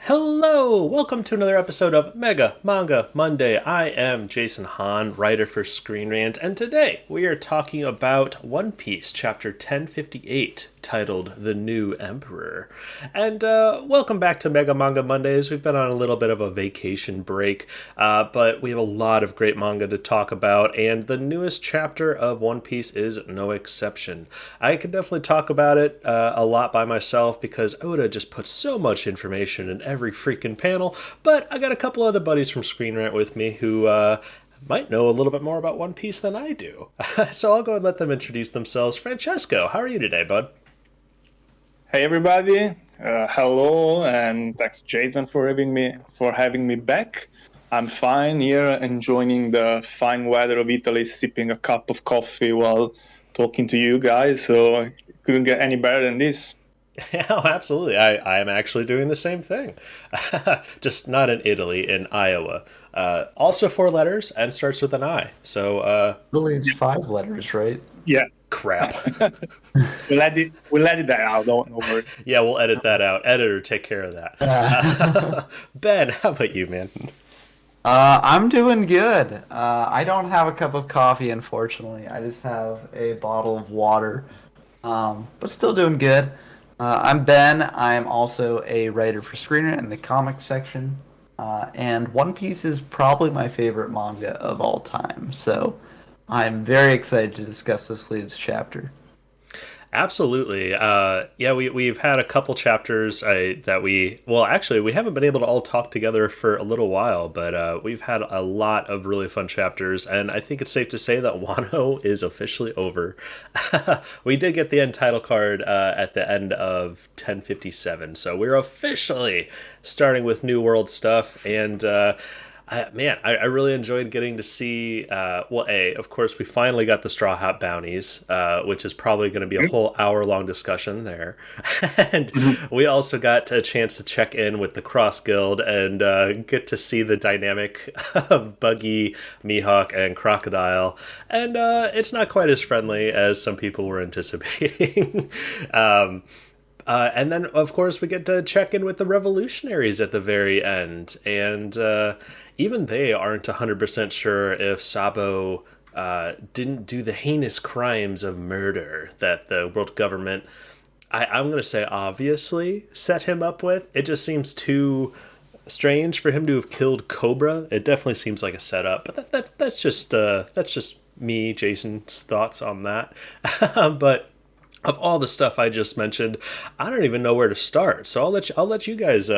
Hello! Welcome to another episode of Mega Manga Monday. I am Jason Hahn, writer for Screen Rant, and today we are talking about One Piece, chapter 1058, titled The New Emperor. And welcome back to Mega Manga Mondays. We've been on a little bit of a vacation break, but we have a lot of great manga to talk about, and the newest chapter of One Piece is no exception. I could definitely talk about it a lot by myself because Oda just puts so much information in every freaking panel, but I got a couple other buddies from Screen Rant with me who might know a little bit more about One Piece than I do. So I'll go and let them introduce themselves. Francesco, how are you today, bud? Hey everybody, hello, and thanks Jason for having me back. I'm fine here, enjoying the fine weather of Italy, sipping a cup of coffee while talking to you guys. So couldn't get any better than this. Yeah, oh, absolutely. I am actually doing the same thing. Just not in Italy, in Iowa. Also four letters and starts with an I. So, Really, it's five letters, right? Yeah, crap. we'll edit that out. Don't worry. Yeah, we'll edit that out. Editor, take care of that. Ben, how about you, man? I'm doing good. I don't have a cup of coffee, unfortunately. I just have a bottle of water, but still doing good. I'm Ben. I'm also a writer for Screen Rant in the comics section, and One Piece is probably my favorite manga of all time. So I'm very excited to discuss this latest chapter. Absolutely. Yeah, we've had a couple chapters actually, we haven't been able to all talk together for a little while, but we've had a lot of really fun chapters, and I think it's safe to say that Wano is officially over. We did get the end title card at the end of 1057, so we're officially starting with New World stuff, and I really enjoyed getting to see. Of course, we finally got the Straw Hat bounties, which is probably going to be a whole hour-long discussion there. And we also got a chance to check in with the Cross Guild and get to see the dynamic of Buggy, Mihawk, and Crocodile. And it's not quite as friendly as some people were anticipating. And then, of course, we get to check in with the revolutionaries at the very end. And even they aren't 100% sure if Sabo didn't do the heinous crimes of murder that the world government, I'm going to say obviously, set him up with. It just seems too strange for him to have killed Cobra. It definitely seems like a setup. But that's just me, Jason's thoughts on that. But of all the stuff I just mentioned, I don't even know where to start. So I'll let you guys.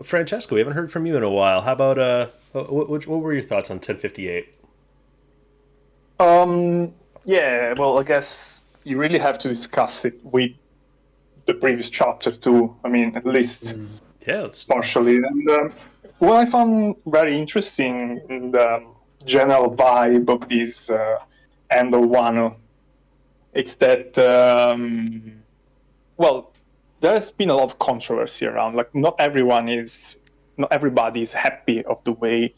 Francesco, we haven't heard from you in a while. How about what were your thoughts on 1058? Yeah. Well, I guess you really have to discuss it with the previous chapter too. I mean, at least partially. And what I found very interesting in the general vibe of this end of Wano. It's that, there's been a lot of controversy around. Like, not everybody is happy of the way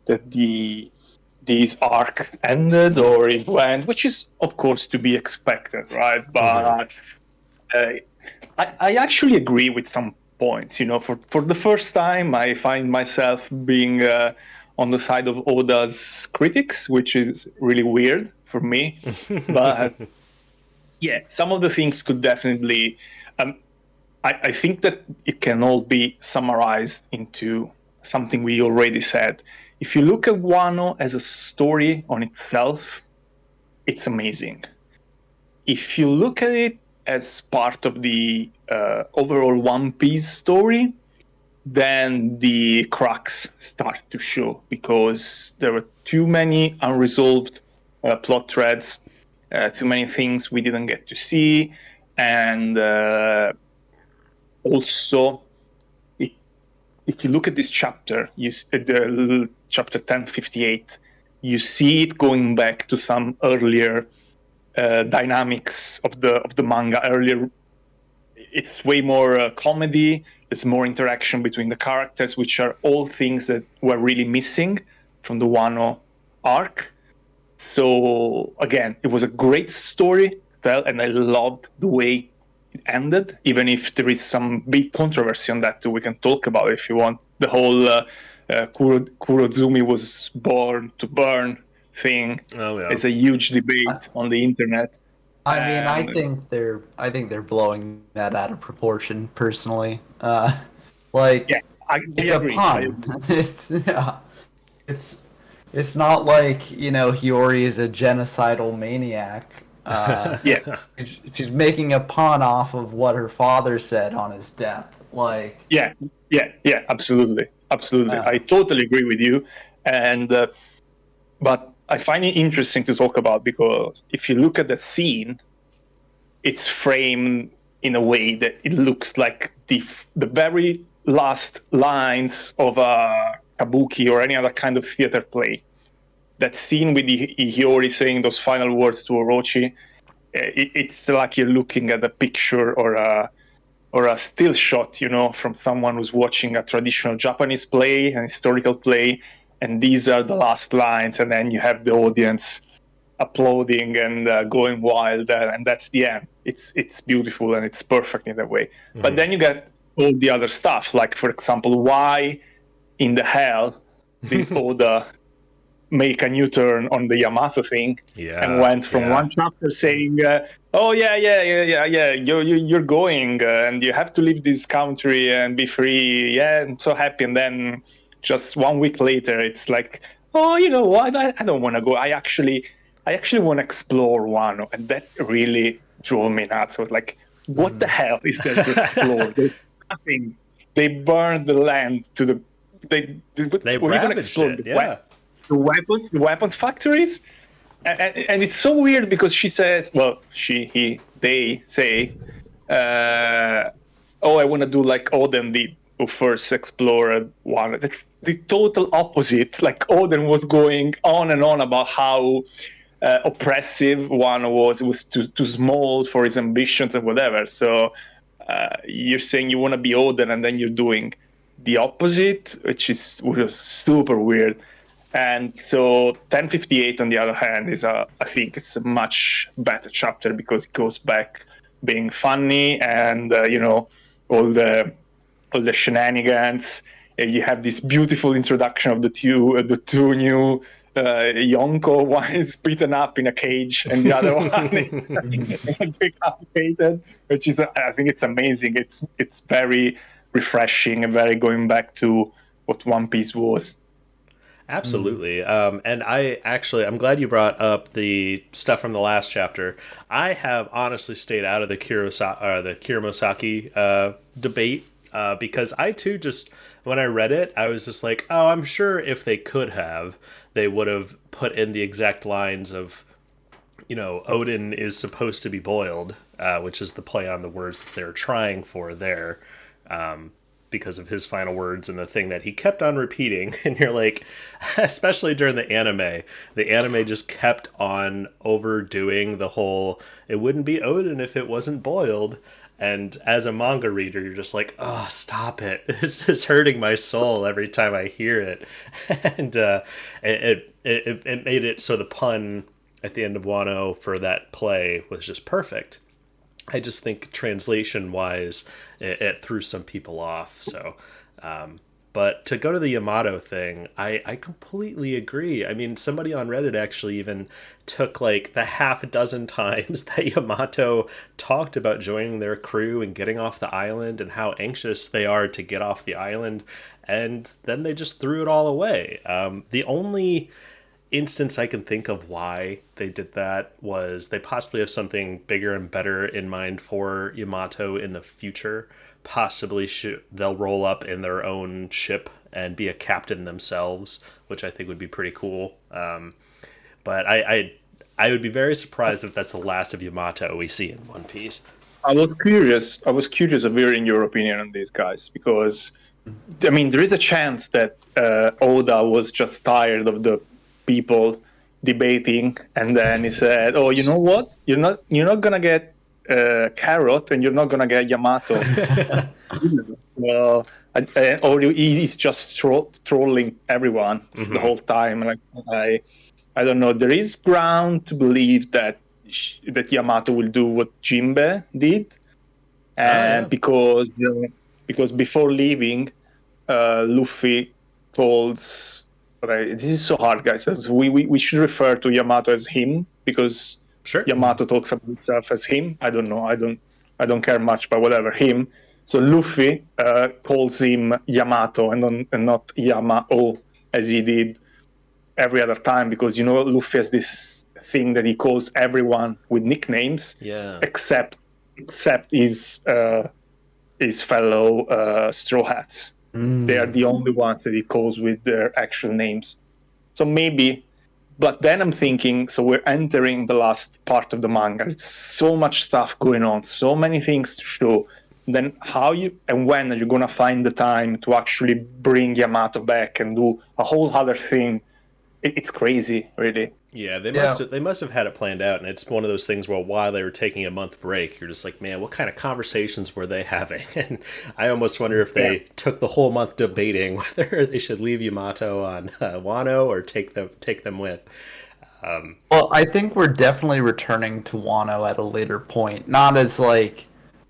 that this arc ended or it went, which is, of course, to be expected, right? But I actually agree with some points. You know, for the first time, I find myself being on the side of Oda's critics, which is really weird for me, but. Yeah, some of the things could definitely. I think that it can all be summarized into something we already said. If you look at Wano as a story on itself, it's amazing. If you look at it as part of the overall One Piece story, then the cracks start to show because there were too many unresolved plot threads. Too many things we didn't get to see, and also, if you look at this chapter, the chapter 1058, you see it going back to some earlier dynamics of the manga. Earlier, it's way more comedy. There's more interaction between the characters, which are all things that were really missing from the Wano arc. So again, it was a great story, and I loved the way ended, even if there is some big controversy on that too. We can talk about it if you want. The whole Kurozumi was born to burn thing. Oh yeah. It's a huge debate on the internet. I mean, I And- think they're blowing that out of proportion. Personally, like Yeah, I it's a agree. pun. It's yeah, it's not like Hiyori is a genocidal maniac. Yeah, She's making a pun off of what her father said on his death. Like, yeah, absolutely. Yeah. I totally agree with you. And but I find it interesting to talk about because if you look at the scene, it's framed in a way that it looks like the very last lines of a kabuki or any other kind of theater play. That scene with Hiyori saying those final words to Orochi, it's like you're looking at a picture or a still shot, from someone who's watching a traditional Japanese play, an historical play, and these are the last lines, and then you have the audience applauding and going wild, and that's the end. It's beautiful and it's perfect in that way. Mm-hmm. But then you get all the other stuff, like for example, why in the hell did Oda make a U-turn on the Yamato thing and went from one chapter saying, "Oh yeah, you're going and you have to leave this country and be free. Yeah, I'm so happy." And then just 1 week later, it's like, "Oh, you know what? I don't want to go. I actually want to explore Wano," and that really drove me nuts. I was like, "What the hell is there to explore? There's nothing. They burned the land to the. They were even explode the weapons factories." And it's so weird because she says, well, they say, "Oh, I want to do like Oden did, who first explored Wano." That's the total opposite. Like Oden was going on and on about how oppressive Wano was. It was too small for his ambitions and whatever. So you're saying you want to be Oden, and then you're doing the opposite, which was super weird. And so 1058, on the other hand, I think it's a much better chapter because it goes back being funny and all the shenanigans. And you have this beautiful introduction of the two new Yonko. One is beaten up in a cage, and the other one is decapitated, which is I think it's amazing. It's very refreshing and very going back to what One Piece was. Absolutely. And I'm glad you brought up the stuff from the last chapter. I have honestly stayed out of the Kirimosaki debate because I too when I read it, I was just like, oh, I'm sure if they could have, they would have put in the exact lines of, Odin is supposed to be boiled, which is the play on the words that they're trying for there. Because of his final words and the thing that he kept on repeating. And you're like, especially during the anime just kept on overdoing the whole, it wouldn't be Odin if it wasn't boiled. And as a manga reader, you're just like, oh, stop it. This is hurting my soul every time I hear it. And it made it so the pun at the end of Wano for that play was just perfect. I just think translation-wise, it threw some people off. So, but to go to the Yamato thing, I completely agree. I mean, somebody on Reddit actually even took like the half a dozen times that Yamato talked about joining their crew and getting off the island and how anxious they are to get off the island, and then they just threw it all away. The only instance I can think of why they did that was they possibly have something bigger and better in mind for Yamato in the future. Possibly they'll roll up in their own ship and be a captain themselves, which I think would be pretty cool. But I would be very surprised if that's the last of Yamato we see in One Piece. I was curious of hearing your opinion on these guys because, I mean, there is a chance that Oda was just tired of the people debating, and then he said, "Oh, you know what? You're not gonna get Carrot, and you're not gonna get Yamato." So, or he's just trolling everyone the whole time. Like I don't know. There is ground to believe that Yamato will do what Jinbe did, and because before leaving, Luffy told. Right, this is so hard, guys. We should refer to Yamato as him because Sure. Yamato talks about himself as him. I don't know. I don't care much, but whatever. Him. So Luffy calls him Yamato and not Yamao as he did every other time, because Luffy has this thing that he calls everyone with nicknames. Yeah. Except his fellow Straw Hats. They are the only ones that he calls with their actual names. So maybe, but then I'm thinking, so we're entering the last part of the manga. It's so much stuff going on, so many things to show. Then how and when are you going to find the time to actually bring Yamato back and do a whole other thing? It's crazy, really. Yeah, they must have had it planned out, and it's one of those things where while they were taking a month break, you're just like, man, what kind of conversations were they having? And I almost wonder if they took the whole month debating whether they should leave Yamato on Wano or take them with. Well, I think we're definitely returning to Wano at a later point. Not as like,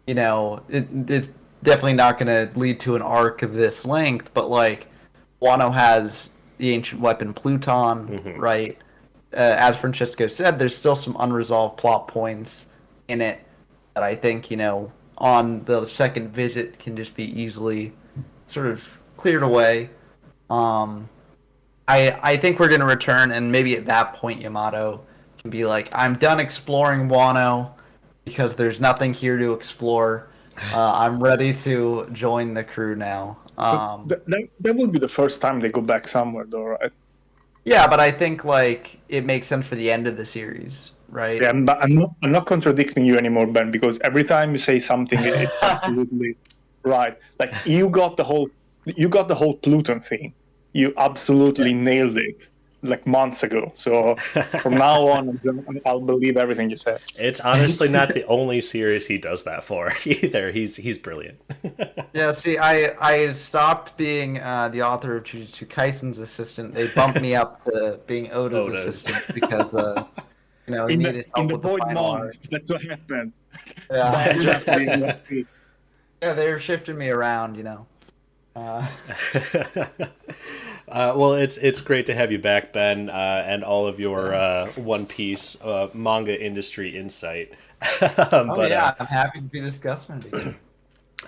it's definitely not going to lead to an arc of this length, but like Wano has the ancient weapon Pluton, right? As Francesco said, there's still some unresolved plot points in it that I think, on the second visit can just be easily sort of cleared away. I think we're going to return, and maybe at that point Yamato can be like, I'm done exploring Wano because there's nothing here to explore. I'm ready to join the crew now. That would be the first time they go back somewhere, though, right? Yeah, but I think like it makes sense for the end of the series, right? Yeah, I'm not contradicting you anymore, Ben, because every time you say something, it's absolutely right. Like you got the whole Pluton thing. You absolutely nailed it like months ago. So from now on, I'll believe everything you said. It's honestly not the only series he does that for either. He's brilliant. Yeah, see, I stopped being the author of Jujutsu Kaisen's assistant. They bumped me up to being Oda's assistant because he needed help with the final art. That's what happened. Yeah. Yeah, they were shifting me around, Well, it's great to have you back, Ben, and all of your One Piece manga industry insight. I'm happy to be discussing it again.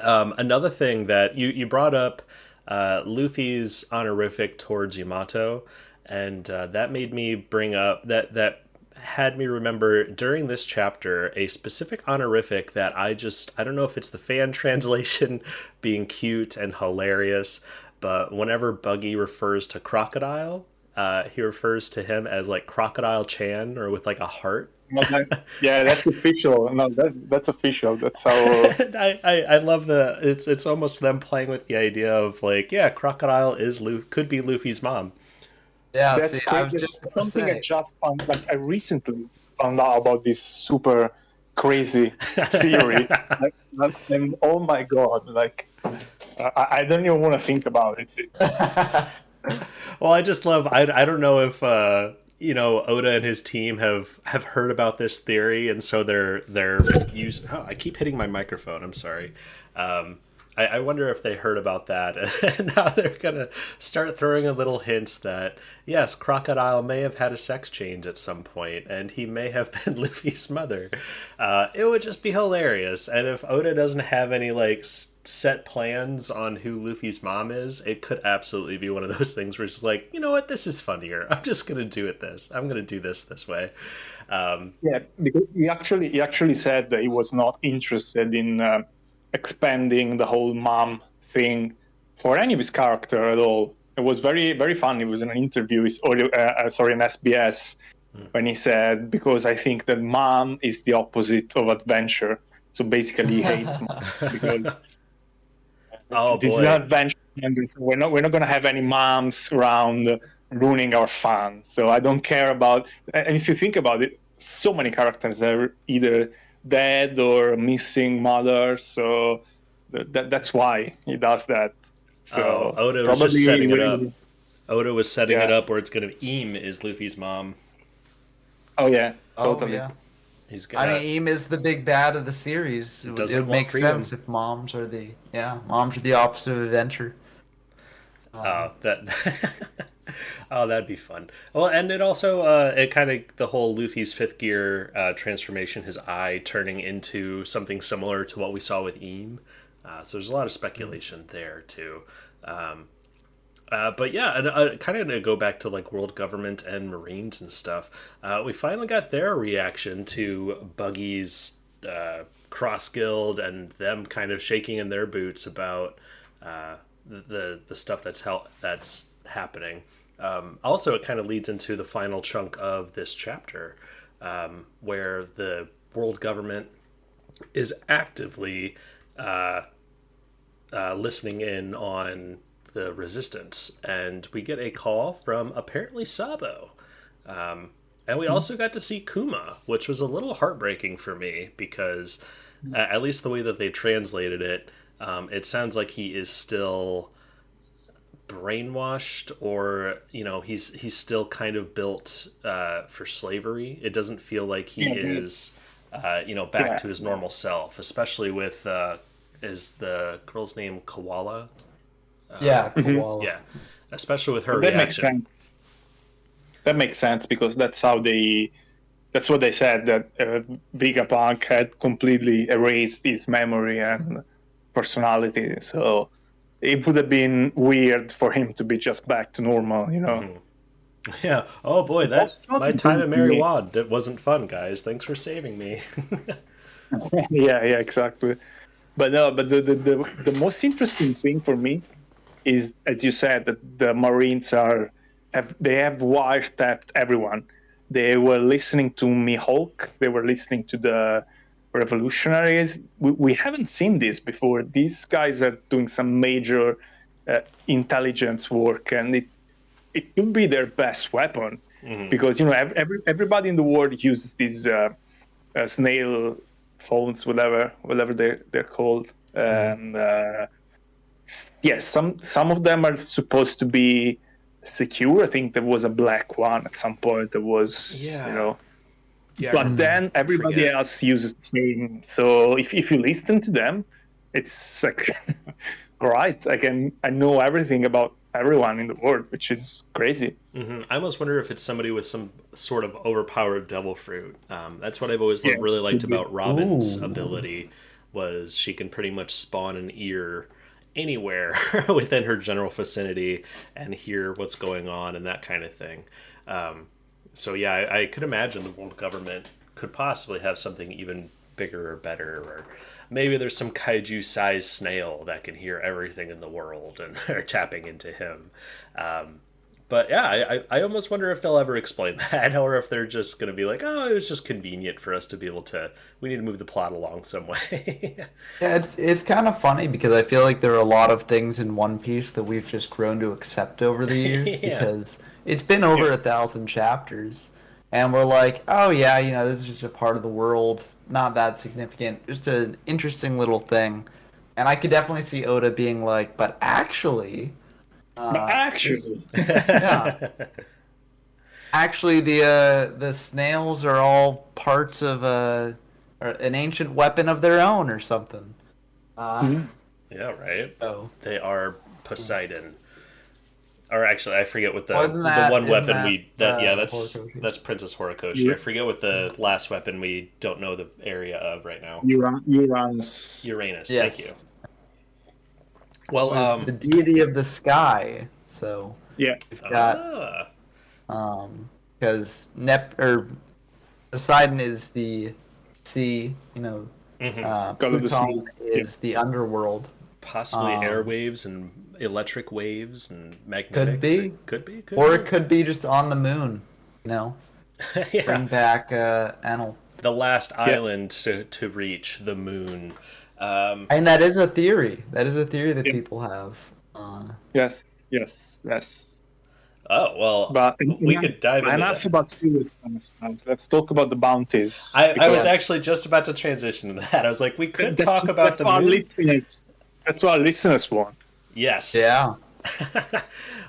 Another thing that you brought up, Luffy's honorific towards Yamato, and that made me bring up that had me remember during this chapter a specific honorific that I don't know if it's the fan translation being cute and hilarious, but whenever Buggy refers to Crocodile, he refers to him as like Crocodile Chan, or with like a heart. Yeah, that's official. No, that's official. That's how. I love it's almost them playing with the idea of like, yeah, Crocodile could be Luffy's mom. Yeah, that's something I just found. Like I recently found out about this super crazy theory, and oh my god, like I don't even want to think about it. Well, I just love. I don't know if Oda and his team have heard about this theory, and so they're using. Oh, I keep hitting my microphone. I'm sorry. I wonder if they heard about that, and now they're gonna start throwing a little hints that yes, Crocodile may have had a sex change at some point, and he may have been Luffy's mother. It would just be hilarious, and if Oda doesn't have any like set plans on who Luffy's mom is, it could absolutely be one of those things where it's just like, you know what, this is funnier. I'm just gonna do it this. I'm gonna do this way. Yeah, because he actually said that he was not interested in expanding the whole mom thing for any of his character at all. It was very, very funny. It was in an interview, in SBS, when he said, because I think that mom is the opposite of adventure. So basically he hates moms because this is an adventure, and so we're not going to have any moms around ruining our fun. So I don't care about, and if you think about it, so many characters are either dead or missing mothers, so that's why he does that. So Oda was just setting it up. Oda was setting it up where it's going to Im is Luffy's mom. Oh yeah, totally. Oh, He's I got. mean, Eam is the big bad of the series. It Doesn't would want make freedom. sense if moms are the opposite of adventure. Oh, that. Oh, that'd be fun. Well, and it also it kind of the whole Luffy's fifth gear transformation, his eye turning into something similar to what we saw with Eam. So there's a lot of speculation there too. But yeah, and kind of to go back to like world government and Marines and stuff, we finally got their reaction to Buggy's cross guild and them kind of shaking in their boots about the stuff that's happening. Also, it kind of leads into the final chunk of this chapter, where the world government is actively listening in on the resistance, and we get a call from apparently Sabo. And we also got to see Kuma, which was a little heartbreaking for me because, at least the way that they translated it, it sounds like he is still brainwashed, or he's still kind of built for slavery. It doesn't feel like he is back to his normal self, especially with is the girl's name Koala? Koala. Yeah, especially with her That reaction. makes sense. That makes sense because that's what they said, that Vegapunk had completely erased his memory and personality. So it would have been weird for him to be just back to normal, Yeah. Oh boy, That's not my time at to Mary me. Wad, it wasn't fun, guys. Thanks for saving me. Yeah, exactly. But no, but the most interesting thing for me is, as you said, that the Marines have wiretapped everyone. They were listening to Mihawk. They were listening to the revolutionaries. We haven't seen this before. These guys are doing some major intelligence work, and it could be their best weapon because everybody in the world uses these snail phones, whatever they're called, and yes, some of them are supposed to be secure. I think there was a black one at some point. There was, Yeah, but then everybody else uses the same. So if you listen to them, it's like, all right, I know everything about everyone in the world, which is crazy. I almost wonder if it's somebody with some sort of overpowered devil fruit. That's what I've always really liked about Robin's ability, was she can pretty much spawn an ear anywhere within her general vicinity and hear what's going on and that kind of thing. So yeah, I could imagine the world government could possibly have something even bigger or better, or maybe there's some kaiju-sized snail that can hear everything in the world and they're tapping into him. But yeah, I almost wonder if they'll ever explain that, or if they're just going to be like, oh, it was just convenient for us to be able to, we need to move the plot along some way. Yeah, it's kind of funny because I feel like there are a lot of things in One Piece that we've just grown to accept over the years because it's been over 1,000 chapters, and we're like, oh yeah, this is just a part of the world, not that significant, just an interesting little thing. And I could definitely see Oda being like, but actually, yeah. Actually, the snails are all parts of an ancient weapon of their own or something. Yeah, right. So They are Poseidon. Or actually, I forget what the one isn't weapon that that's Horikoshi? Princess Horikoshi. Yeah. I forget what the last weapon we don't know the area of right now. Uranus. Uranus. Yes. Thank you. Well, Was the deity of the sky. So Yeah. we've got because Poseidon is the sea, God of the Pluton seas. is the underworld. possibly airwaves and electric waves and magnetics. Could be. Could be. Or it could be just on the moon, Bring Yeah. back Enel. The last island to reach the moon. And that is a theory. That is a theory that people have. Yes. Oh, well, But we could dive into enough that. about serious stuff. Let's talk about the bounties. I was Yes. actually just about to transition to that. I was like, we could That's- talk about that's the what our moon. listeners. That's what our listeners want. Yes. Yeah.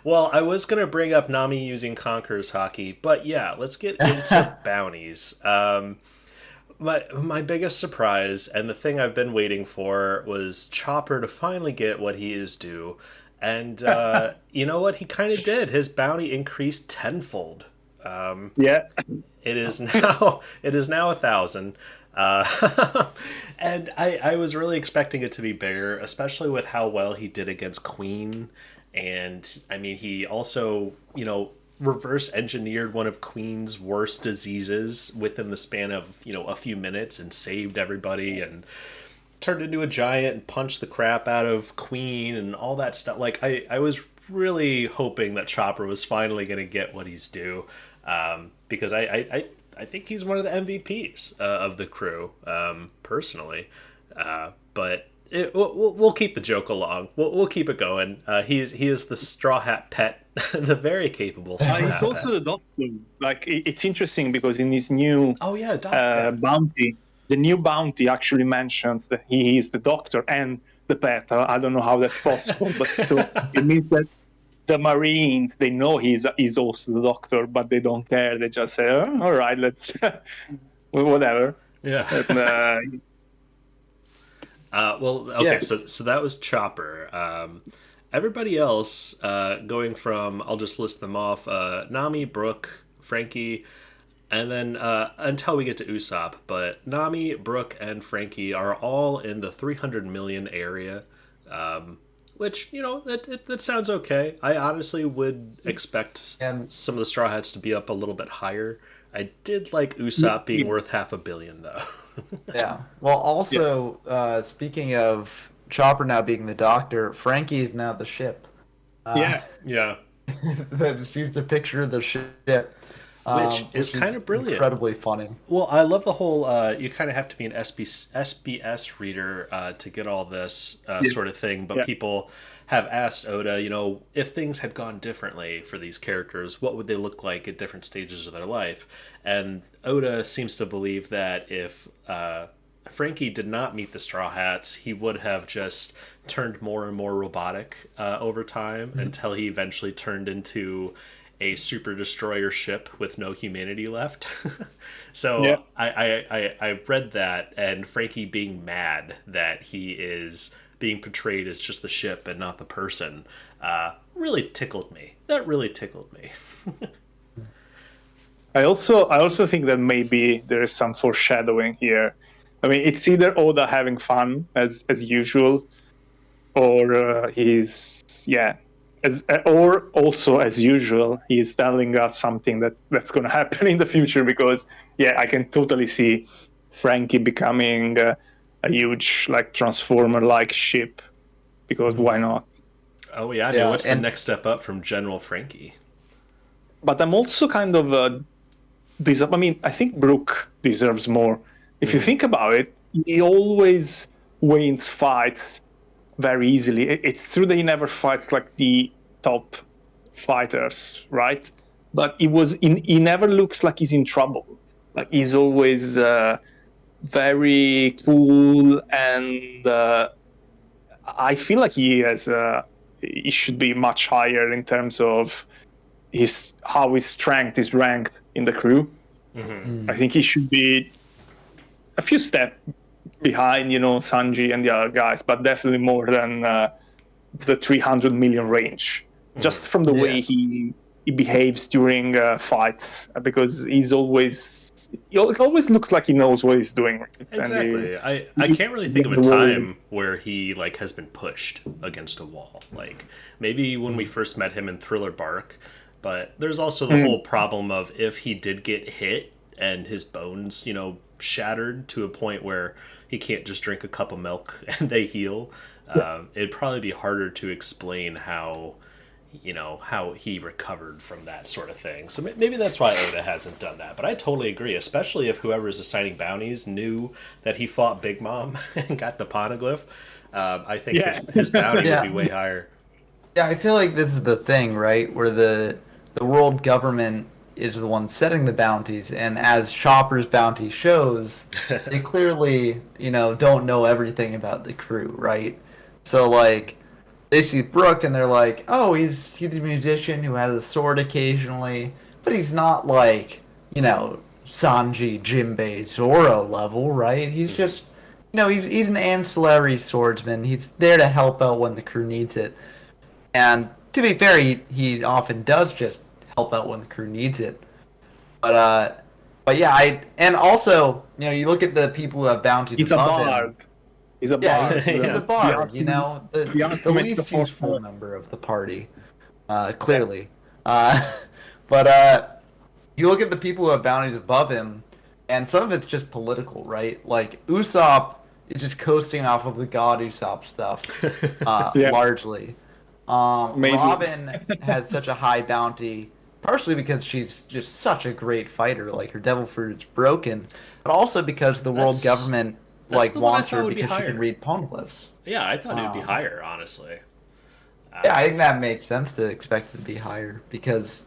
Well, I was going to bring up Nami using Conqueror's Hockey, but yeah, let's get into bounties. My biggest surprise, and the thing I've been waiting for, was Chopper to finally get what he is due. And you know what? He kind of did. His bounty increased tenfold. Yeah. It is now it is now 1,000. And I was really expecting it to be bigger, especially with how well he did against Queen. And I mean, he also, reverse engineered one of Queen's worst diseases within the span of, a few minutes and saved everybody and turned into a giant and punched the crap out of Queen and all that stuff. Like, I was really hoping that Chopper was finally going to get what he's due, because I think he's one of the MVPs of the crew, personally. But we'll keep the joke along. We'll keep it going. He is the Straw Hat pet, the very capable Straw Hat He's also the doctor. Like, it's interesting because in his new bounty, the new bounty actually mentions that he is the doctor and the pet. I don't know how that's possible, but so it means that the Marines, they know he's also the doctor, but they don't care. They just say, oh, all right, let's whatever. Yeah. And, well, okay, yeah. So that was Chopper. Everybody else, going from, I'll just list them off, Nami, Brooke, Frankie, and then until we get to Usopp. But Nami, Brooke, and Frankie are all in the 300 million area, which, that sounds okay. I honestly would expect some of the Straw Hats to be up a little bit higher. I did like Usopp being worth 500 million, though. Yeah. Well, also, speaking of Chopper now being the doctor, Frankie is now the ship. Yeah. I just used a picture of the ship. Which is kind of brilliant. Incredibly funny. Well, I love the whole, you kind of have to be an SBS reader to get all this sort of thing, but people have asked Oda, if things had gone differently for these characters, what would they look like at different stages of their life? And Oda seems to believe that if Frankie did not meet the Straw Hats, he would have just turned more and more robotic over time until he eventually turned into a super destroyer ship with no humanity left. So I read that, and Frankie being mad that he is being portrayed as just the ship and not the person really tickled me. That really tickled me. I also think that maybe there is some foreshadowing here. I mean, it's either Oda having fun as usual, or or also as usual, he's telling us something that's going to happen in the future. Because I can totally see Frankie becoming a huge transformer-like ship. Because why not? Oh yeah, I mean, what's the next step up from General Frankie? But I'm also kind of I mean, I think Brooke deserves more. If you think about it, he always wins fights very easily. It's true that he never fights like the top fighters, right? But he never looks like he's in trouble. Like, he's always very cool, and I feel like he should be much higher in terms of how his strength is ranked in the crew. I think he should be a few steps behind, Sanji and the other guys, but definitely more than the 300 million range. Just from the way he behaves during fights, because it always looks like he knows what he's doing. Exactly. I can't really think of a time where he has been pushed against a wall. Like, maybe when we first met him in Thriller Bark, but there's also the whole problem of if he did get hit and his bones, shattered to a point where he can't just drink a cup of milk and they heal. It'd probably be harder to explain how he recovered from that sort of thing. So maybe that's why Oda hasn't done that. But I totally agree, especially if whoever's assigning bounties knew that he fought Big Mom and got the poneglyph. I think his bounty would be way higher. Yeah, I feel like this is the thing, right? Where the world government is the one setting the bounties, and as Chopper's bounty shows, they clearly, don't know everything about the crew, right? So, they see Brooke and they're like, oh, he's a musician who has a sword occasionally, but he's not Sanji, Jinbei, Zoro level, right? He's just, he's an ancillary swordsman. He's there to help out when the crew needs it. And to be fair, he often does just help out when the crew needs it. But yeah, and also, you look at the people who have bounties He's a above bard. him. He's a Yeah, bard. he's a bard, the ultimate least support. useful member of the party, clearly. But you look at the people who have bounties above him, and some of it's just political, right? Like, Usopp is just coasting off of the god Usopp stuff, largely. Robin has such a high bounty, partially because she's just such a great fighter, like her devil fruit's broken, but also because the world government wants her because she can read poneglyphs. Yeah, I thought it would be higher, honestly. Yeah, I think that makes sense to expect it to be higher because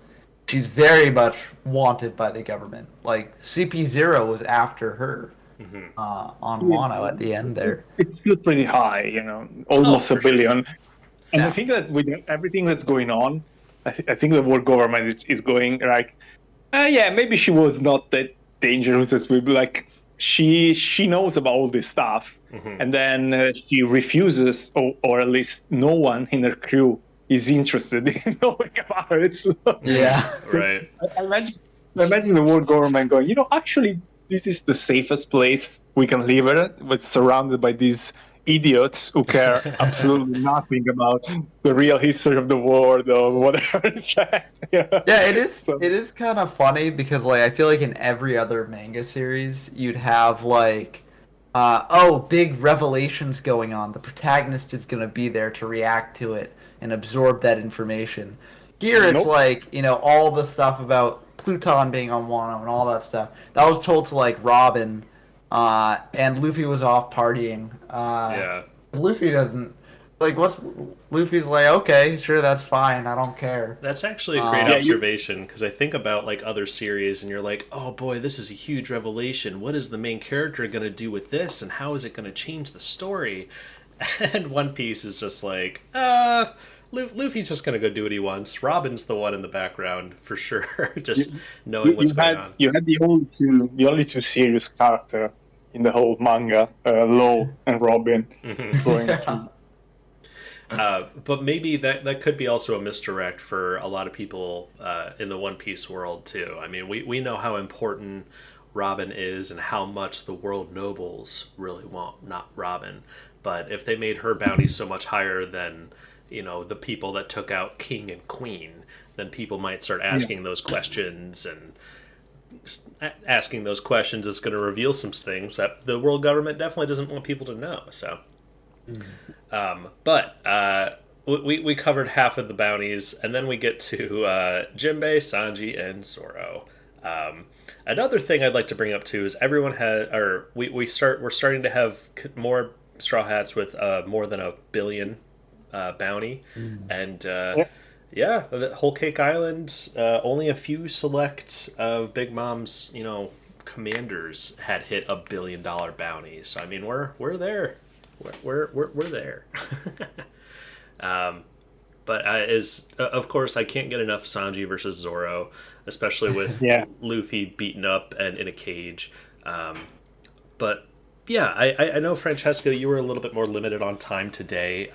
she's very much wanted by the government. Like CP0 was after her on Wano at the end there. It's still pretty high, almost a billion. Sure. And I think that with everything that's going on, I think the world government is going like, maybe she was not that dangerous as we like. She knows about all this stuff, and then she refuses, or at least no one in her crew is interested in knowing about it. Yeah, right. I imagine the world government going, actually, this is the safest place we can live in, but surrounded by these idiots who care absolutely nothing about the real history of the world or whatever. It is. So, it is kind of funny because I feel like in every other manga series you'd have big revelations going on. The protagonist is going to be there to react to it and absorb that information. Here it's all the stuff about Pluton being on Wano and all that stuff that was told to Robin. And Luffy was off partying. Luffy doesn't Luffy's okay, sure, that's fine, I don't care. That's actually a great observation because I think about other series and you're like, oh boy, this is a huge revelation. What is the main character going to do with this and how is it going to change the story? And One Piece is just Luffy's just going to go do what he wants. Robin's the one in the background for sure, just knowing what's going on. You had the only two serious characters in the whole manga, Law and Robin. Going but maybe that could be also a misdirect for a lot of people in the One Piece world too. I mean, we know how important Robin is and how much the world nobles really want, not Robin. But if they made her bounty so much higher than the people that took out King and Queen, then people might start asking those questions, and asking those questions is going to reveal some things that the world government definitely doesn't want people to know. So, but we covered half of the bounties, and then we get to Jinbei, Sanji, and Zoro. Another thing I'd like to bring up too is everyone we're starting to have more Straw Hats with more than 1 billion bounty, and the Whole Cake Island, only a few select of Big Mom's commanders had hit $1 billion bounties. So I mean, we're there, we're there. But of course I can't get enough Sanji versus Zoro, especially with Luffy beaten up and in a cage. But yeah, I know, Francesco, you were a little bit more limited on time today.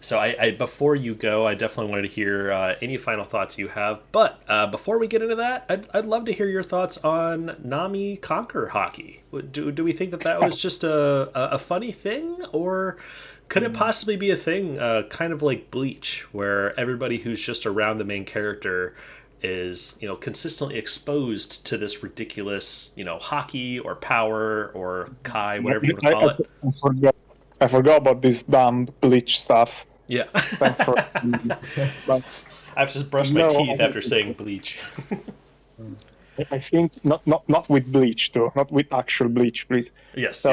So I before you go, I definitely wanted to hear any final thoughts you have. But before we get into that, I'd love to hear your thoughts on Nami Conquer Hockey. Do we think that was just a funny thing, or could it possibly be a thing kind of like Bleach, where everybody who's just around the main character is consistently exposed to this ridiculous hockey or power or kai, whatever you want to call it? I forgot about this dumb Bleach stuff. Yeah. Thanks for. I've just brushed my teeth after saying Bleach. I think not with Bleach though, not with actual Bleach, please. Yes.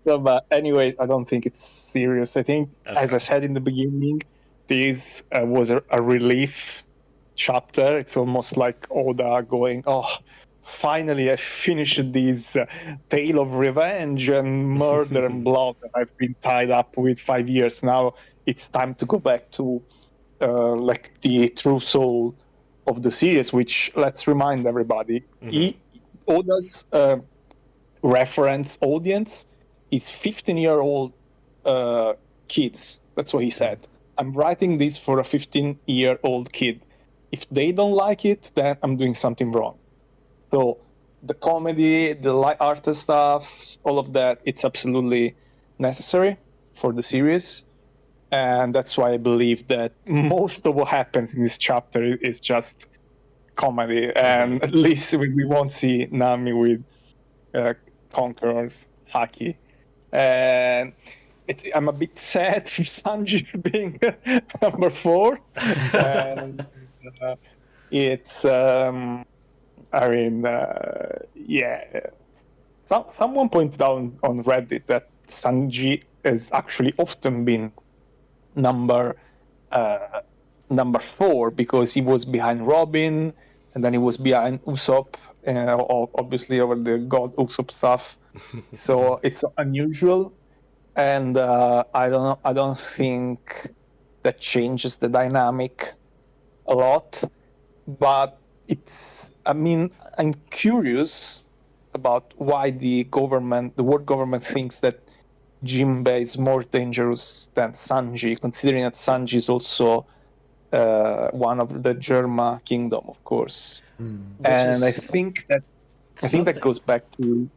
But anyways, I don't think it's serious. I think, as I said in the beginning, this was a relief chapter. It's almost like Oda going, "Oh, finally I finished this tale of revenge and murder and blood that I've been tied up with 5 years. Now it's time to go back to the true soul of the series, which, let's remind everybody, Oda's reference audience is 15-year-old kids. That's what he said. I'm writing this for a 15-year-old kid. If they don't like it, then I'm doing something wrong. So the comedy, the light-hearted stuff, all of that, it's absolutely necessary for the series. And that's why I believe that most of what happens in this chapter is just comedy. And at least we won't see Nami with Conqueror's Haki. And I'm a bit sad for Sanji being number 4. And it's... Someone pointed out on Reddit that Sanji has actually often been number 4 because he was behind Robin, and then he was behind Usopp, obviously over the God Usopp stuff. So it's unusual, and I don't think that changes the dynamic a lot, but I'm curious about why the world government thinks that Jinbei is more dangerous than Sanji, considering that Sanji is also one of the Germa kingdom, of course. And I think that goes back to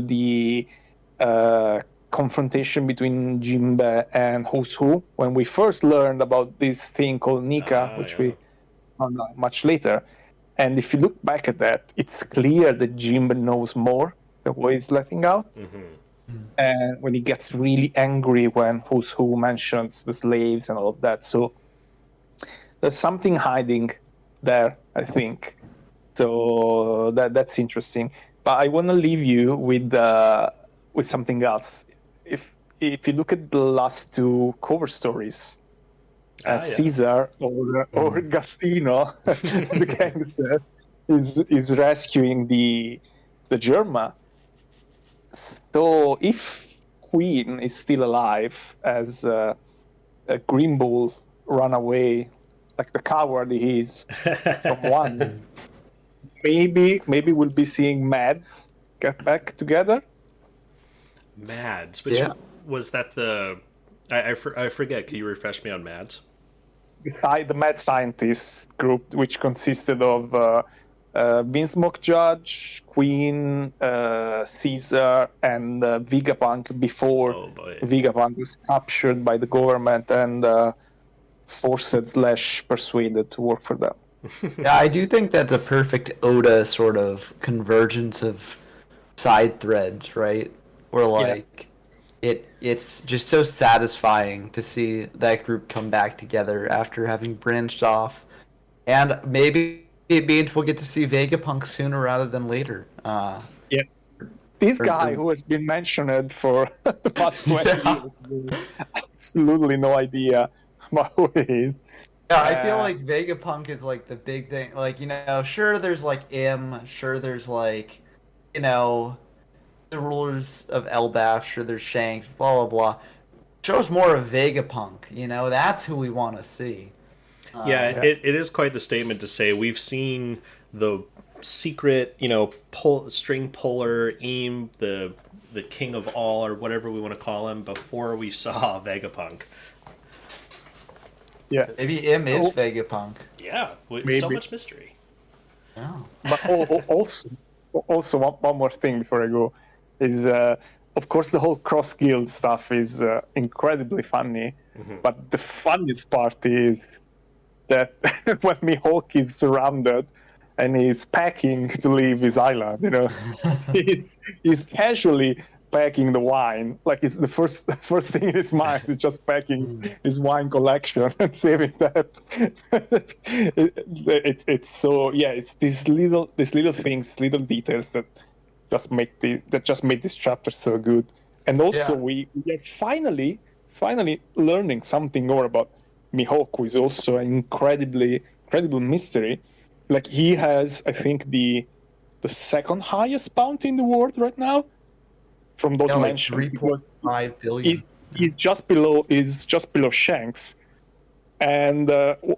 the confrontation between Jinbei and Who's Who when we first learned about this thing called Nika, which we found out much later. And if you look back at that, it's clear that Jinbei knows more than what he's letting out. And when he gets really angry when Who's Who mentions the slaves and all of that. So there's something hiding there, I think. So that's interesting. But I want to leave you with something else. If you look at the last 2 cover stories, Caesar or Gastino, the gangster, is rescuing the Germa. So if Queen is still alive, as a Green Bull run away like the coward he is from one, maybe we'll be seeing Mads get back together. Mads, which was that the? I forget. Can you refresh me on Mads? The mad scientist group, which consisted of Vinsmoke Judge, Queen, Caesar, and Vegapunk before Vegapunk was captured by the government and forced/persuaded to work for them. Yeah, I do think that's a perfect Oda sort of convergence of side threads, right? Where it's just so satisfying to see that group come back together after having branched off, and maybe it means we'll get to see Vegapunk sooner rather than later. This guy who has been mentioned for the past 20 years, absolutely no idea about who he is. Yeah, I feel like Vegapunk is like the big thing. Like, sure there's like sure there's like, the rulers of Elbaf, sure there's Shanks, blah blah blah. Show us more of Vegapunk, that's who we want to see. It is quite the statement to say we've seen the secret, string puller, Eam, the king of all, or whatever we want to call him, before we saw Vegapunk. Yeah, maybe Im is Vegapunk. Yeah, with so much mystery. Yeah, but also one more thing before I go is, of course, the whole cross guild stuff is incredibly funny. But the funniest part is that when Mihawk is surrounded and he's packing to leave his island, he's casually packing the wine. Like, it's the first thing in his mind is just packing his wine collection and saving that. It's so it's these little things, little details that just make this chapter so good. And also we are finally learning something more about Mihawk, who is also an incredible mystery. Like, he has, I think, the second highest bounty in the world right now from those mentioned. 3.5 billion. He's just below Shanks. And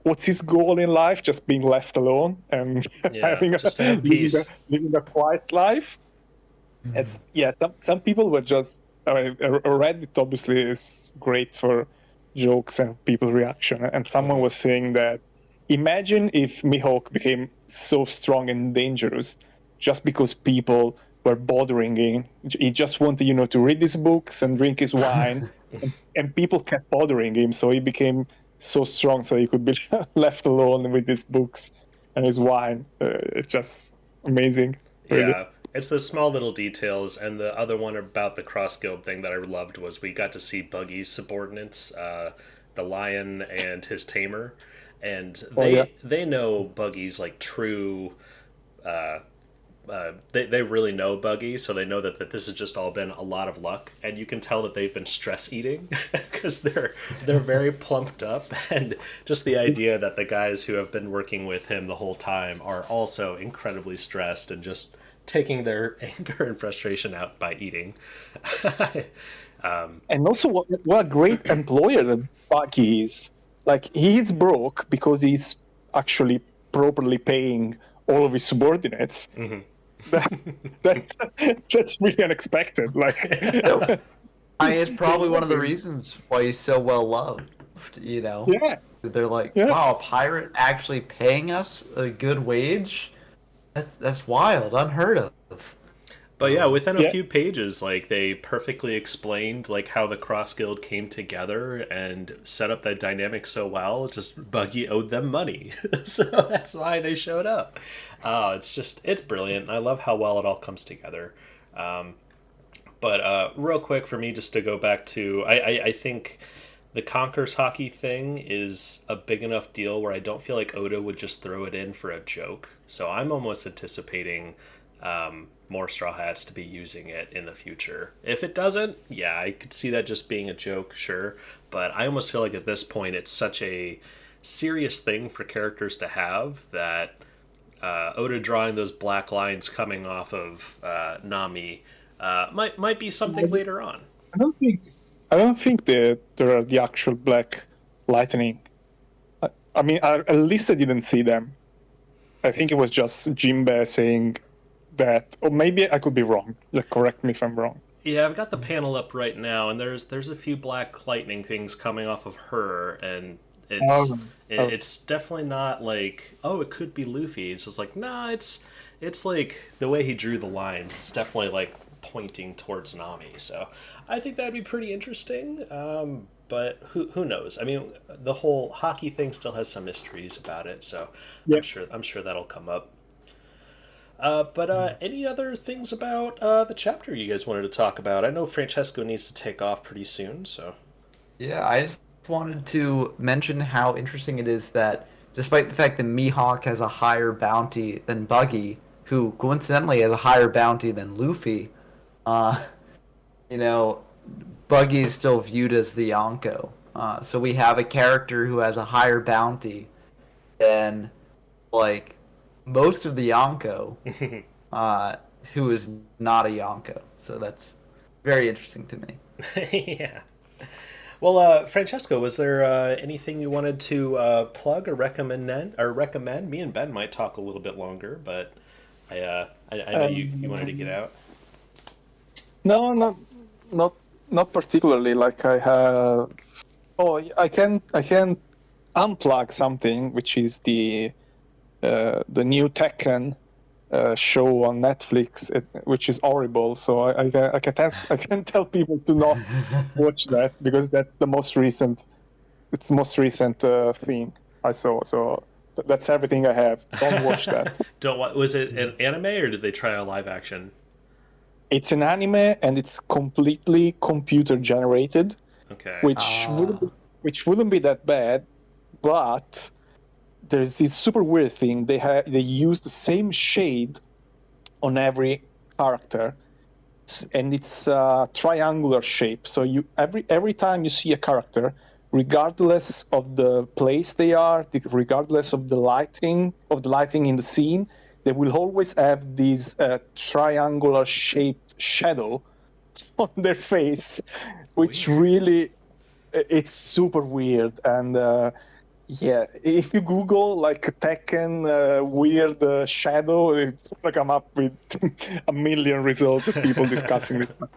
what's his goal in life? Just being left alone and Yeah, just to have living, peace. living a quiet life. It's, yeah, some people were just. I mean, Reddit obviously is great for jokes and people reaction. And someone was saying that imagine if Mihawk became so strong and dangerous just because people were bothering him. He just wanted, to read his books and drink his wine, and people kept bothering him. So he became so strong, so he could be left alone with his books and his wine. It's just amazing. Really. Yeah, it's the small little details, and the other one about the cross guild thing that I loved was we got to see Buggy's subordinates, the lion and his tamer, and they know Buggy's like true. They really know Buggy, so they know that this has just all been a lot of luck, and you can tell that they've been stress eating because they're very plumped up, and just the idea that the guys who have been working with him the whole time are also incredibly stressed and just taking their anger and frustration out by eating. And also, what a great employer the Buggy is. Like, he's broke because he's actually properly paying all of his subordinates. That's really unexpected. Like, It's probably one of the reasons why he's so well loved. Yeah. They're like, wow, a pirate actually paying us a good wage? That's wild, unheard of. But yeah, within a few pages, like they perfectly explained like how the Cross Guild came together and set up that dynamic so well. Just Buggy owed them money, so that's why they showed up. It's brilliant. I love how well it all comes together. But real quick for me, just to go back to, I think the Conquers hockey thing is a big enough deal where I don't feel like Oda would just throw it in for a joke. So I'm almost anticipating more Straw Hats to be using it in the future. If it doesn't, yeah, I could see that just being a joke, sure. But I almost feel like at this point it's such a serious thing for characters to have that Oda drawing those black lines coming off of Nami might be something later on. I don't think that there are the actual black lightning. I mean, at least I didn't see them. I think it was just Jinbe saying that, or maybe I could be wrong. Like, correct me if I'm wrong. Yeah, I've got the panel up right now, and there's a few black lightning things coming off of her, and it's definitely not like, oh, it could be Luffy. It's just like, nah, it's like the way he drew the lines. It's definitely like pointing towards Nami. So I think that'd be pretty interesting. But who knows? I mean, the whole hockey thing still has some mysteries about it, so I'm sure that'll come up. But any other things about the chapter you guys wanted to talk about? I know Francesco needs to take off pretty soon, so. Yeah, I just wanted to mention how interesting it is that despite the fact that Mihawk has a higher bounty than Buggy, who coincidentally has a higher bounty than Luffy, Buggy is still viewed as the Yonko. So we have a character who has a higher bounty than, like, most of the Yonko, who is not a Yonko. So that's very interesting to me. Yeah. Well, Francesco, was there anything you wanted to plug or recommend? Me and Ben might talk a little bit longer, but I know you wanted to get out. No, not particularly. Like, I have. Oh, I can unplug something, which is the new Tekken show on Netflix, which is horrible. So I can tell people to not watch that because that's the most recent. It's the most recent thing I saw. So that's everything I have. Don't watch that. Was it an anime or did they try a live action? It's an anime and it's completely computer generated. Okay. Which wouldn't be that bad, but there's this super weird thing. They use the same shade on every character, and it's a triangular shape. So every time you see a character, regardless of the place they are, regardless of the lighting in the scene, they will always have this triangular shaped shadow on their face, which really, it's super weird. And Yeah, if you Google like Tekken weird shadow, it's gonna come up with a million results of people discussing it. Oh,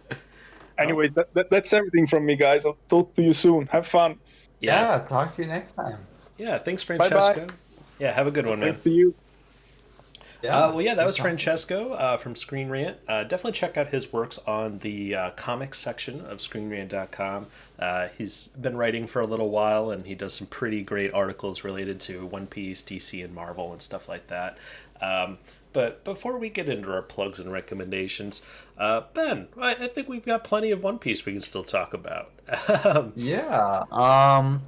Anyways, that's everything from me, guys. I'll talk to you soon. Have fun. yeah. Yeah, talk to you next time. Yeah, thanks, Bye bye. Francesco. Yeah, have a good one, man. Thanks to you. Yeah. Well, yeah, that good was talking. Francesco from Screen Rant. Definitely check out his works on the comics section of ScreenRant.com. He's been writing for a little while, and he does some pretty great articles related to One Piece, DC, and Marvel, and stuff like that. But before we get into our plugs and recommendations, Ben, I think we've got plenty of One Piece we can still talk about. Yeah. I'm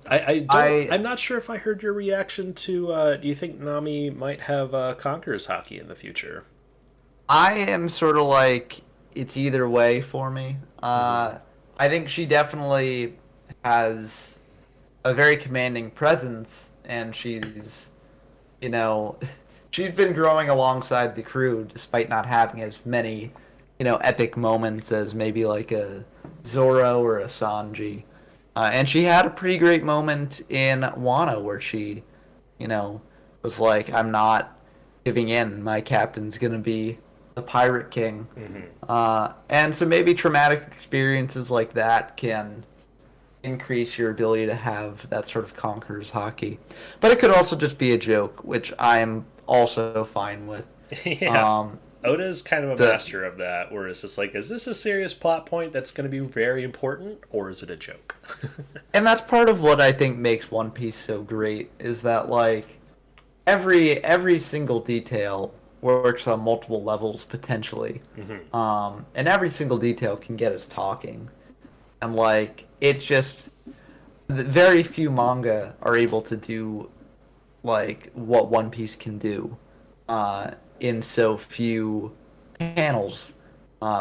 not sure if I heard your reaction to. Do you think Nami might have Conqueror's hockey in the future? I am sort of like it's either way for me. I think she definitely has a very commanding presence, and you know, she's been growing alongside the crew despite not having as many, epic moments as maybe like a Zoro or a Sanji. And she had a pretty great moment in Wano where she, was like, I'm not giving in. My captain's going to be the Pirate King. And so maybe traumatic experiences like that can increase your ability to have that sort of conqueror's hockey. But it could also just be a joke, which I'm also fine with. Yeah. Oda's kind of a The, master of that, where it's just like, is this a serious plot point that's going to be very important, or is it a joke? and that's part of what I think makes One Piece so great is that like every single detail works on multiple levels potentially, and every single detail can get us talking, and like it's just very few manga are able to do like what One Piece can do in so few panels,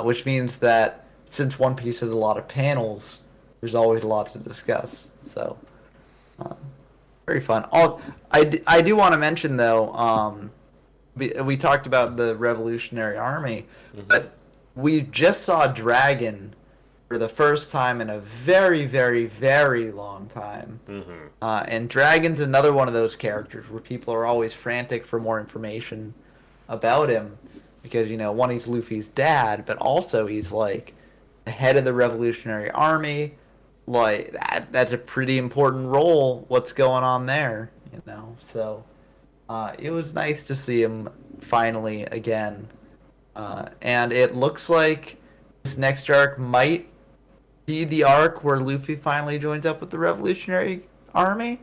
which means that since One Piece has a lot of panels, there's always a lot to discuss. So, uh, very fun. I do want to mention though, we talked about the Revolutionary Army, but we just saw Dragon for the first time in a very, very, very long time. And Dragon's another one of those characters where people are always frantic for more information about him because, one, he's Luffy's dad, but also he's like the head of the Revolutionary Army. Like that's a pretty important role. What's going on there, So it was nice to see him finally again. And it looks like this next arc might be the arc where Luffy finally joins up with the Revolutionary Army.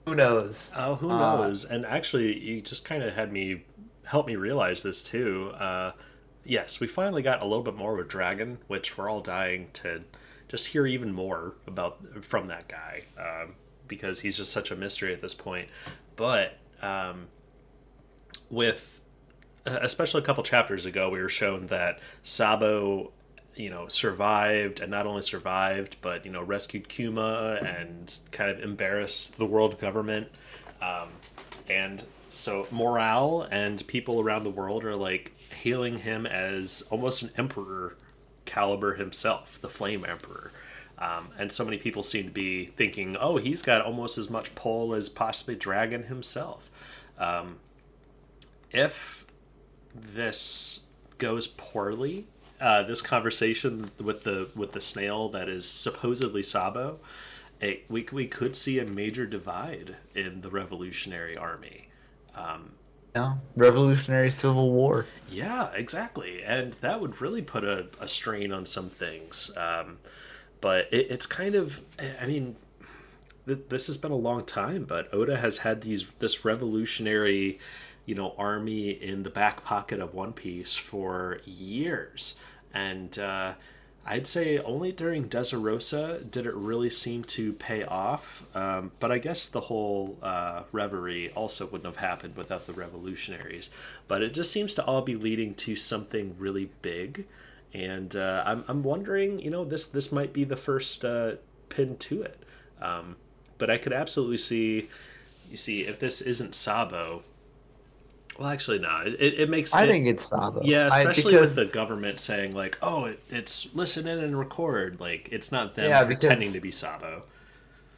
Who knows? Oh, who knows? And actually, you just kind of help me realize this too. Yes, we finally got a little bit more with Dragon, which we're all dying to just hear even more about from that guy, because he's just such a mystery at this point. But with especially a couple chapters ago, we were shown that Sabo, survived, and not only survived, but rescued Kuma and kind of embarrassed the world government, and so morale and people around the world are like hailing him as almost an emperor caliber himself, the Flame Emperor. And so many people seem to be thinking, oh, he's got almost as much pull as possibly Dragon himself. If this goes poorly, this conversation with the snail that is supposedly Sabo, we could see a major divide in the Revolutionary Army. Yeah, Revolutionary Civil War. Yeah, exactly, and that would really put a strain on some things. But it's kind of, I mean, this has been a long time, but Oda has had this revolutionary, army in the back pocket of One Piece for years, and I'd say only during Dressrosa did it really seem to pay off. But I guess the whole reverie also wouldn't have happened without the revolutionaries. But it just seems to all be leading to something really big. And I'm wondering, this might be the first pin to it. But I could absolutely see, if this isn't Sabo. Well, actually, no. It makes. I think it's Sabo. Yeah, especially with the government saying like, "Oh, it's listen in and record." Like, it's not them pretending to be Sabo.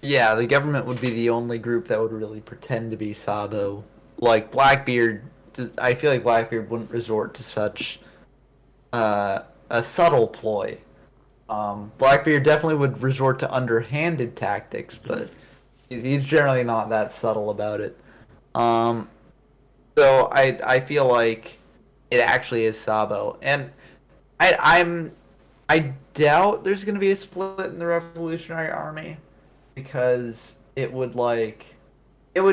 Yeah, the government would be the only group that would really pretend to be Sabo. Like Blackbeard, I feel like Blackbeard wouldn't resort to such a subtle ploy. Blackbeard definitely would resort to underhanded tactics, but he's generally not that subtle about it. Um, so I feel like it actually is Sabo, and I'm I doubt there's gonna be a split in the Revolutionary Army because it would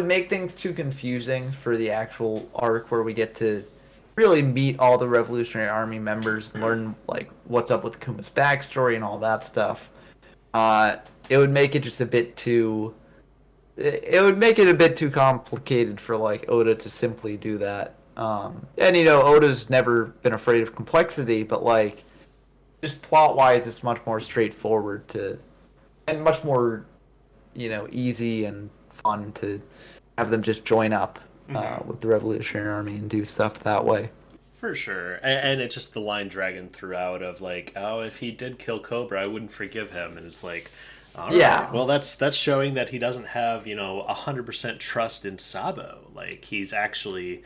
make things too confusing for the actual arc where we get to really meet all the Revolutionary Army members and learn like what's up with Kuma's backstory and all that stuff. It would make it just a bit too. It would make it a bit too complicated for like Oda to simply do that. And Oda's never been afraid of complexity, but like just plot wise, it's much more straightforward to, and much more easy and fun to have them just join up with the Revolutionary Army and do stuff that way. For sure. And it's just the line dragon throughout of like, oh, if he did kill Cobra, I wouldn't forgive him. And it's like, all right, Yeah, well, that's showing that he doesn't have 100% trust in Sabo. Like he's actually,